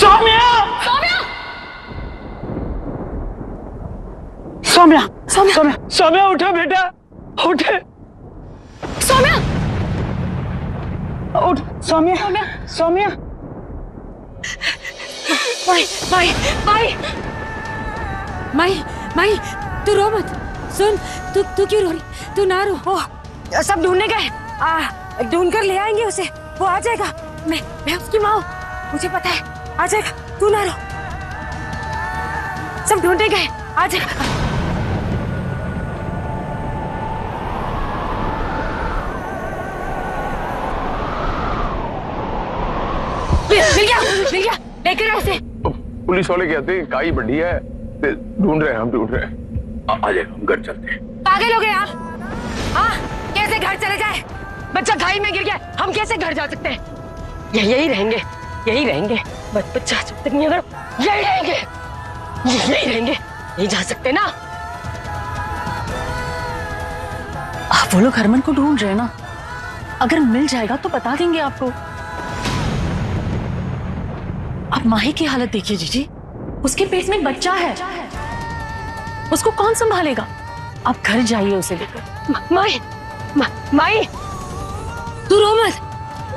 सौम्या! सौम्या! सौम्या! सौम्या! सौम्या उठो बेटा, उठे। सौम्या! उठ सौम्या! सौम्या! सौम्या! माई माई माई माई माई, तू रो मत। सुन, तू क्यों रो रही? तू ना रो। ओ, सब ढूंढने गए, ढूंढ कर ले आएंगे उसे, वो आ जाएगा। मैं उसकी माँ हूँ, मुझे पता है, आ जाएगा, तू ना रो। सब ढूंढने गए, आ जाएगा। मिल गया, लेकर ऐसे। पुलिस वाले कहते हैं काई बढ़ी है, ढूंढ रहे हैं, हम ढूंढ रहे हैं। आ जाए, हम घर चलते हैं। पागल हो गए आप? हाँ, कैसे घर चले जाए? बच्चा खाई में गिर गया, हम कैसे घर जा सकते हैं? यही रहेंगे, यही रहेंगे। बच्चा जब तक नहीं, अगर यही रहेंगे, यही जा सकते ना। आप वो लोग हरमन को ढूंढ रहे हैं ना, अगर मिल जाएगा तो बता देंगे आपको। आप माही की हालत देखिए जीजी, उसके पेट में एक बच्चा है, उसको कौन संभालेगा? आप घर जाइए उसे लेकर। माई, तू रो मत,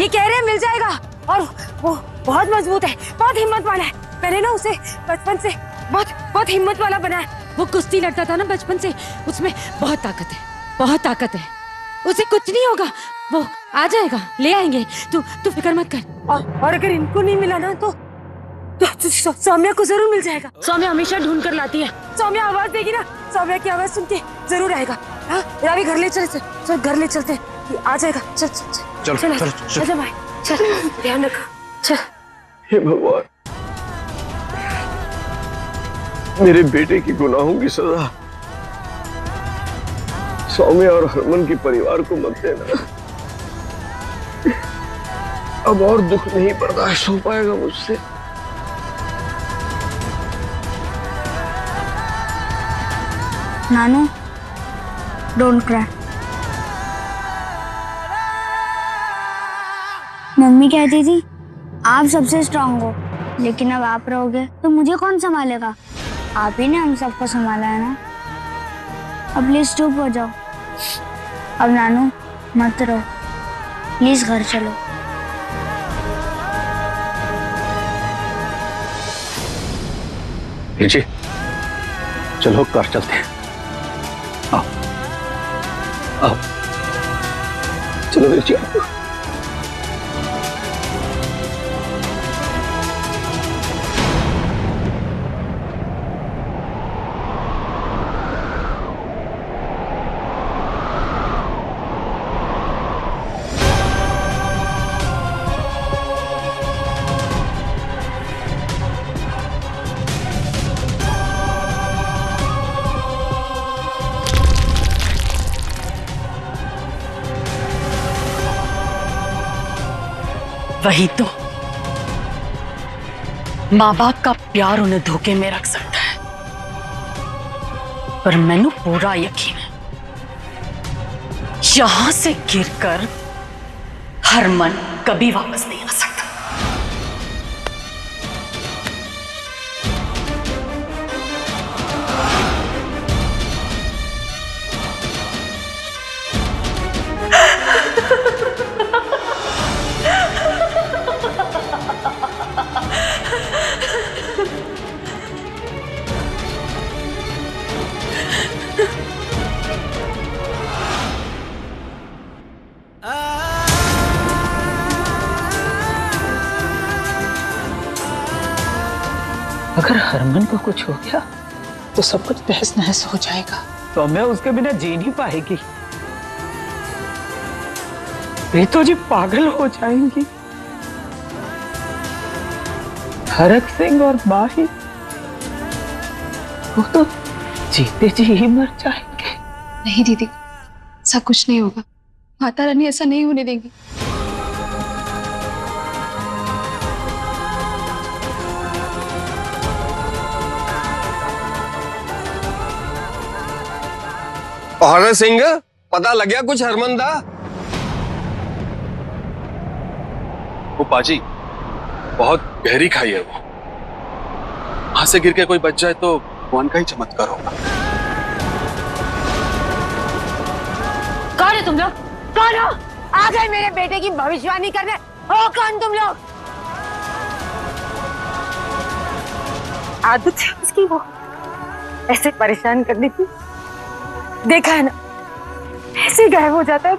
ये कह रहे हैं मिल जाएगा, और वो बहुत मजबूत है, बहुत हिम्मत वाला है। मैंने ना उसे बचपन से बहुत हिम्मत वाला बनाया। वो कुश्ती लड़ता था ना बचपन से, उसमें बहुत ताकत है, बहुत ताकत है। उसे कुछ नहीं होगा, वो आ जाएगा, ले आएंगे। तू फिक्र मत कर। और अगर इनको नहीं मिला ना तो सौम्या को जरूर मिल जाएगा। सौम्या हमेशा ढूंढ कर लाती है। सौम्या आवाज देगी ना, सौम्या की आवाज सुन के जरूर आएगा। हाँ, रावी घर ले चल, घर ले चलते हैं, आ जाएगा। चल आजा भाई, चल, ध्यान रखो, चल। हे भगवान, मेरे बेटे की गुनाहों की सजा सौम्या और हरमन के परिवार को मत देना। अब और दुख नहीं बर्दाश्त हो पाएगा मुझसे। नानू, डोंट क्राई। मम्मी कहती थी आप सबसे स्ट्रांग हो, लेकिन अब आप रहोगे तो मुझे कौन संभालेगा? आप ही ने हम सबको संभाला है ना। अब प्लीज चुप हो जाओ। अब नानू मत रहो, प्लीज घर चलो। जी चलो घर चलते हैं। आओ आओ, चलो वीर जी। वही तो, माँ बाप का प्यार उन्हें धोखे में रख सकता है, पर मैनू पूरा यकीन है यहां से गिरकर हरमन कभी वापस नहीं आ सकता। अगर हरमन को कुछ हो गया तो सब कुछ तहस नहस हो जाएगा। तो मैं उसके बिना जी नहीं पाएगी, प्रीतो जी पागल हो जाएंगी। हरक सिंह और माही वो तो जीते जी ही मर जाएंगे। नहीं दीदी, ऐसा कुछ नहीं होगा, माता रानी ऐसा नहीं होने देंगी। हरक सिंह, पता लग गया कुछ हरमन दा? वो पाजी बहुत गहरी खाई है वो। वहां से गिर के कोई बच जाए तो भगवान का ही चमत्कार होगा। कौन है तुम लोग? कौन हो? आ गए मेरे बेटे की भविष्यवाणी करने? हो कौन तुम लोग? आदत है उसकी वो ऐसे परेशान करने की। देखा है ना, ऐसे गायब हो जाता है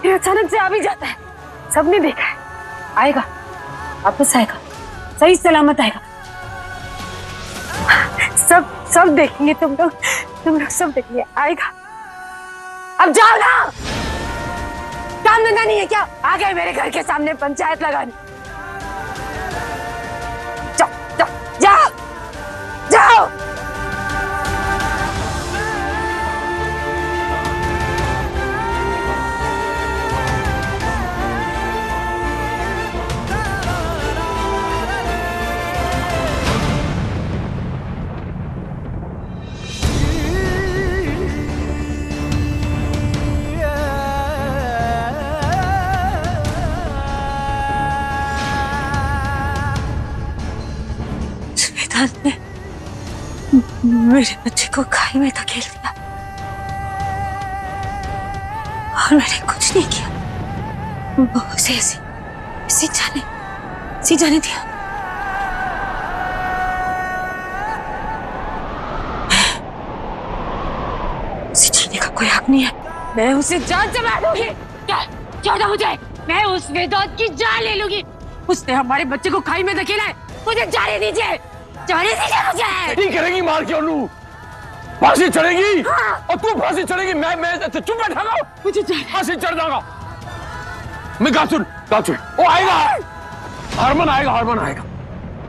फिर अचानक से आ भी जाता है। सबने देखा है। आएगा, वापस आएगा, सही सलामत आएगा। सब देखेंगे तुम लोग सब देखेंगे। आएगा। अब जाओ ना, काम धंधा नहीं है क्या? आ गए मेरे घर के सामने पंचायत लगाने। जाओ जाओ जाओ जाओ। ने मेरे बच्चे को खाई में धकेल दिया और मैंने कुछ नहीं किया। वो उसे ऐसे जाने दिया। उसे जीने का कोई हक नहीं है। मैं उसे जान से मार दूंगी। क्या हो जाए, मैं उस वेदांत की जान ले लूंगी। उसने हमारे बच्चे को खाई में धकेला है। मुझे जाने दीजिए, जाने दीजिए मुझे। नहीं करेगी मार के उन्नू, फांसी चढ़ेगी। हाँ। और तू फांसी चढ़ेगी, मैं चुप बैठागा। मुझे फांसी चढ़ जाऊंगा मैं। गाचुन वो आएगा, हरमन आएगा।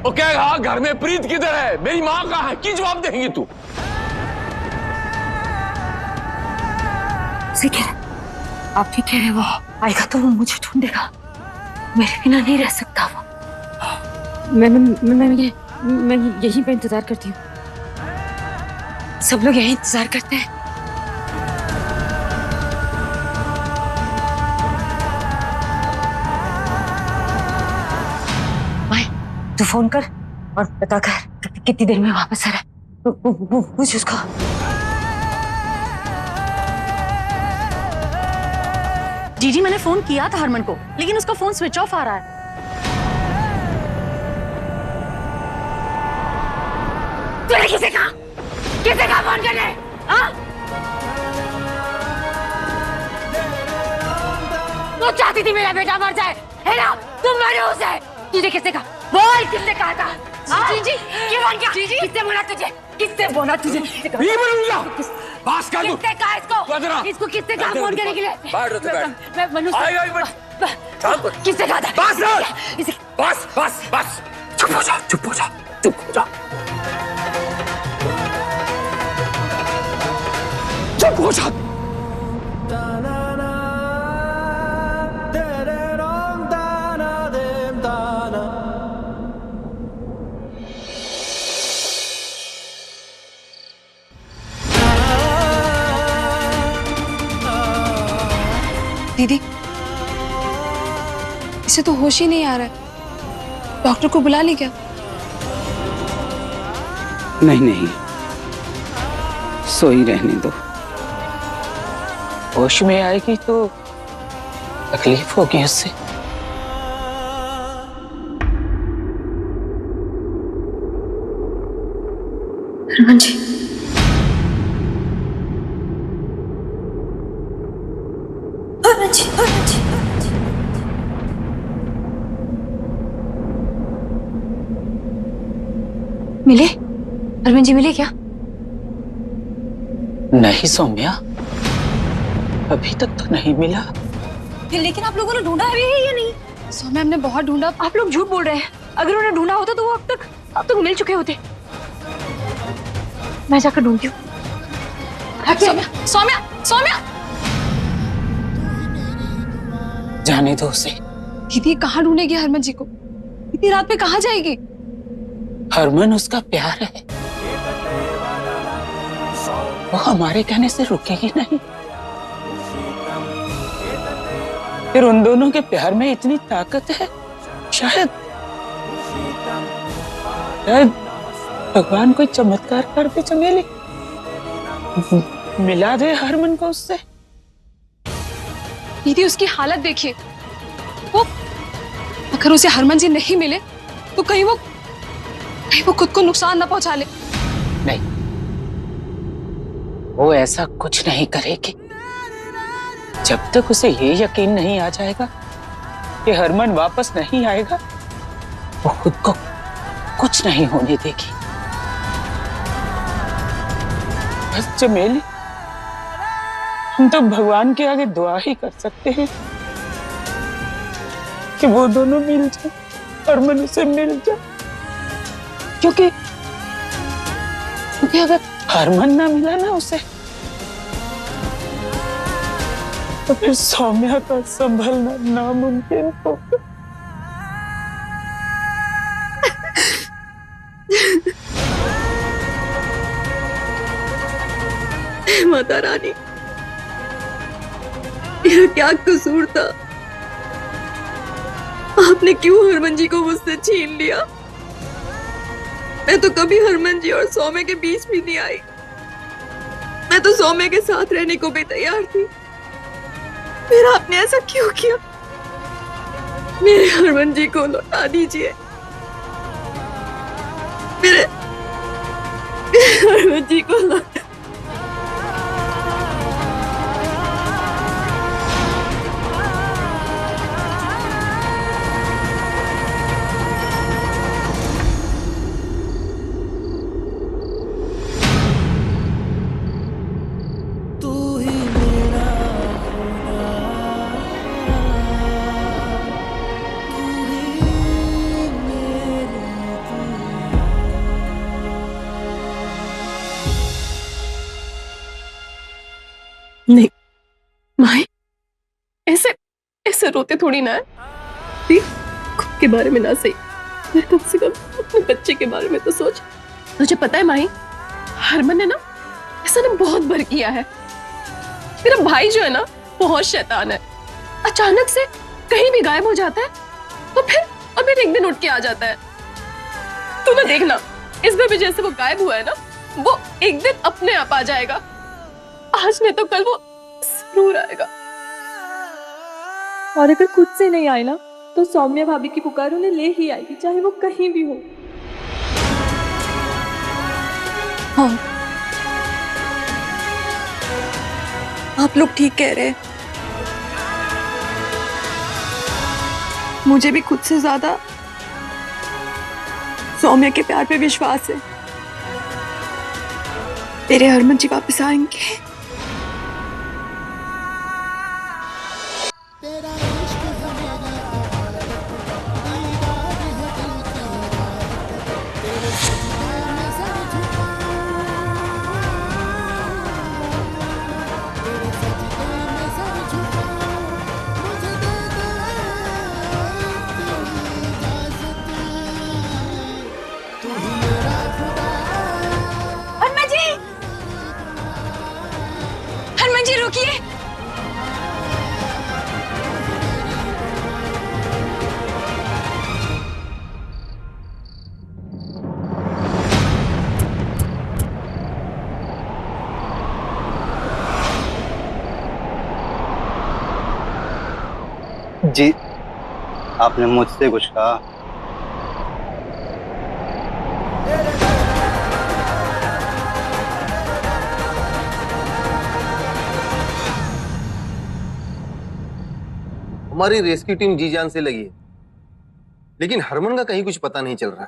वो कहेगा घर में प्रीत किधर है, मेरी माँ कहाँ है, की जवाब देंगी तू? आप ठीक कह रहे, वो आएगा तो वो मुझे ढूंढेगा। मेरे बिना नहीं रह सकता वो। मैं यहीं पे इंतजार करती हूँ। सब लोग यहीं इंतजार करते हैं। भाई तू फोन कर और पता कर कितनी देर में वापस आ रहा है। पूछ उसको। जीजी मैंने फोन किया था हरमन को, लेकिन उसका फोन स्विच ऑफ आ रहा है। तूने किसे कहा फोन करने? हाँ? तू चाहती थी मेरा बेटा मर जाए, है ना? तुम मरे उसे। तुझे किसने कहा? बोल, किसने कहा था? जीजी क्या फोन किया? किसने बोला तुझे? नहीं बोलूंगा। बात कर। किसने कहा इसको किसने कहा फोन करने के लिए? मैं मनुष्य। किसने कहा था? बस चुप हो जा। दीदी, इसे तो होश ही नहीं आ रहा है। डॉक्टर को बुला ली क्या? नहीं, सोई रहने दो। होश में आएगी तो तकलीफ होगी उससे। हरमन जी, मिले? अरविंद जी मिले क्या? नहीं सौम्या, अभी तक तो नहीं मिला। लेकिन आप लोगों ने ढूंढा है या नहीं? सौम्या, हमने बहुत ढूंढा। आप लोग झूठ बोल रहे हैं। अगर उन्हें ढूंढा होता तो वो अब तक मिल चुके होते। मैं जाकर ढूंढती हूँ। सौम्या जाने दो उसे। दीदी कहाँ ढूंढेगी हरमन जी को? इतनी रात में कहाँ जाएगी? हरमन उसका प्यार है, वो हमारे कहने से रुकेगी नहीं। फिर उन दोनों के प्यार में इतनी ताकत है, शायद भगवान कोई चमत्कार कर दे चमेली, मिला दे हरमन को उससे। दीदी उसकी हालत देखिए, वो अगर उसे हरमन जी नहीं मिले तो कहीं वो खुद को नुकसान ना पहुंचा ले। नहीं, वो ऐसा कुछ नहीं करेगी जब तक उसे ये यकीन नहीं आ जाएगा कि हरमन वापस नहीं आएगा। वो खुद को कुछ नहीं होने देगी। बस चमेली, हम तो भगवान के आगे दुआ ही कर सकते हैं कि वो दोनों मिल जाए, हरमन उसे मिल जाए। क्योंकि अगर हरमन ना मिला ना उसे, तो फिर सौम्या का संभलना नामुमकिन होगा। माता रानी, मेरा क्या कसूर था? आपने क्यों हरमन जी को मुझसे छीन लिया? मैं तो कभी हरमन जी और सौम्य के बीच भी नहीं आई। मैं तो सौम्य के साथ रहने को भी तैयार थी। फिर आपने ऐसा क्यों किया? मेरे हरमन जी को लौटा दीजिए। मेरे हरमन जी को लौटा। नहीं माई, ऐसे रोते थोड़ी ना है। खुद के बारे में ना सही, कम से कम अपने बच्चे के बारे में तो सोच। तुझे पता है माई, हरमन ने ना ऐसा ना बहुत बार किया है। मेरा भाई जो है ना बहुत शैतान है। अचानक से कहीं भी गायब हो जाता है तो फिर एक दिन उठ के आ जाता है। तू ना देखना, इस बार भी जैसे वो गायब हुआ है ना, वो एक दिन अपने आप आ जाएगा। आज नहीं तो कल वो जरूर आएगा। और अगर खुद से नहीं आए ना, तो सौम्या भाभी की पुकार उन्हें ले ही आएगी, चाहे वो कहीं भी हो। हाँ, आप लोग ठीक कह रहे हैं। मुझे भी खुद से ज्यादा सौम्या के प्यार पे विश्वास है। तेरे हरमन जी वापस आएंगे। हरमन जी रुकिए। जी, आपने मुझसे कुछ कहा? हमारी रेस्क्यू टीम जी जान से लगी है, लेकिन हरमन का कहीं कुछ पता नहीं चल रहा।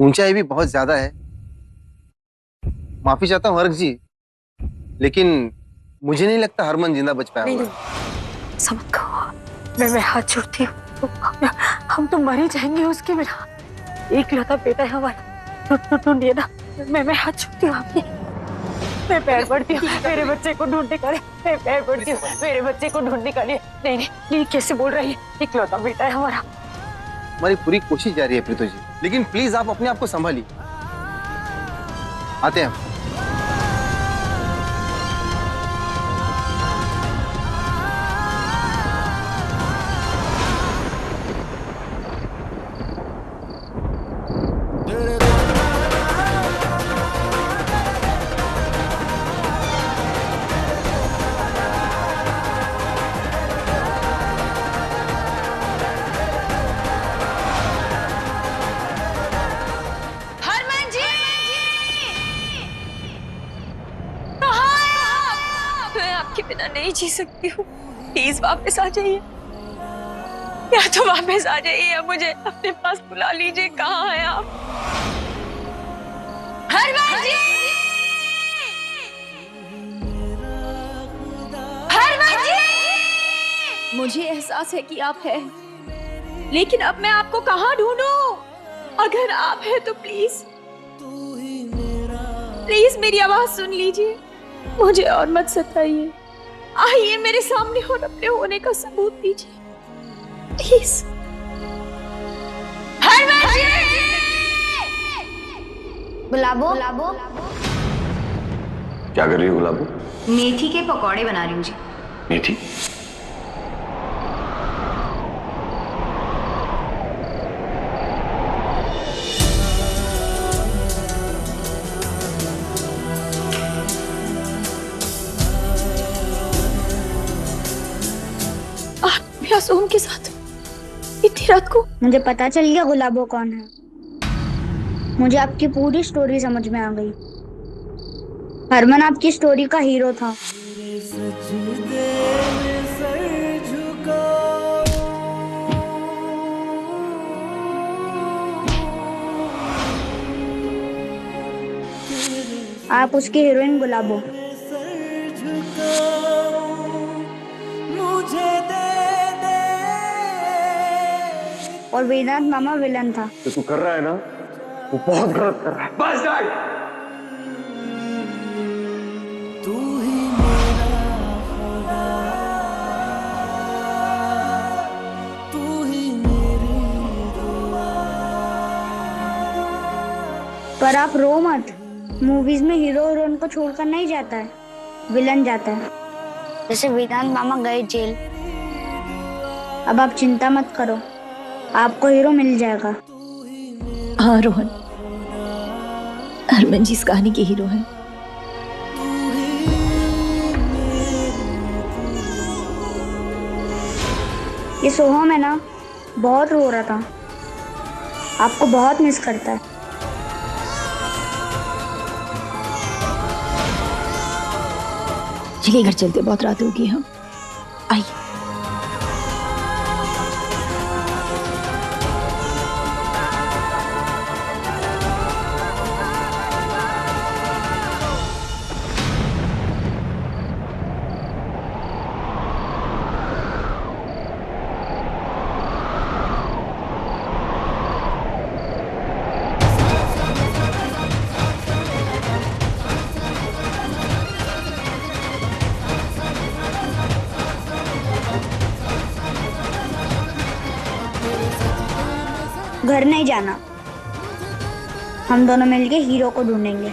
ऊंचाई भी बहुत ज्यादा है। माफी चाहता हूँ हर्ष जी, लेकिन मुझे नहीं लगता हरमन जिंदा बच पाया होगा। समझ गो, मैं हाथ जोड़ती हूँ। हम तो मर ही जाएंगे उसके बिना। एक लौता बेटा है हमारा, ढूंढिए ना। मैं हाथ जोड़ती हूँ आपकी, मैं पैर पड़ती हूँ। मेरे बच्चे को ढूंढ निकाले, मैं पैर पड़ती हूँ। मेरे बच्चे को ढूंढ निकालिए। नहीं, कैसे बोल रही है? एक लौता बेटा है हमारा। हमारी पूरी कोशिश जारी है प्रीतो जी, लेकिन प्लीज आप अपने आप को संभालिए। आते हैं। जी सकती हूँ, प्लीज वापस आ जाइए, या तो वापस आ जाइए या मुझे अपने पास बुला लीजिए। कहाँ हैं आप? हरमन जी! हरमन जी! मुझे एहसास है कि आप हैं, लेकिन अब मैं आपको कहाँ ढूंढूं? अगर आप हैं तो प्लीज प्लीज मेरी आवाज सुन लीजिए, मुझे और मत सताइए। आइए मेरे सामने और अपने होने का सबूत दीजिए प्लीज। हरमन जी! गुलाबो, क्या कर रही हो गुलाबो? मेथी के पकौड़े बना रही हूँ जी। मेथी? सोम के साथ इतनी रात को? मुझे पता चल गया गुलाबो कौन है। मुझे आपकी पूरी स्टोरी समझ में आ गई। हरमन आपकी स्टोरी का हीरो था। आप उसकी हीरोइन गुलाबो। और वेदांत मामा विलन था। जो तू कर रहा है ना, वो बहुत गलत कर रहा है। बस जाए। तू ही मेरा खुदा, तू ही मेरी दुआ। पर आप रो मत, मूवीज में हीरो हीरोइन को छोड़कर नहीं जाता है, विलन जाता है। जैसे वेदांत मामा गए जेल। अब आप चिंता मत करो, आपको हीरो मिल जाएगा। हाँ रोहन, हरमन जी इस कहानी के हीरो हैं। ये सोहम है ना, बहुत रो रहा था, आपको बहुत मिस करता है। चलिए घर चलते, बहुत रात होगी। हम आइए। घर नहीं जाना, हम दोनों मिलके हीरो को ढूंढेंगे।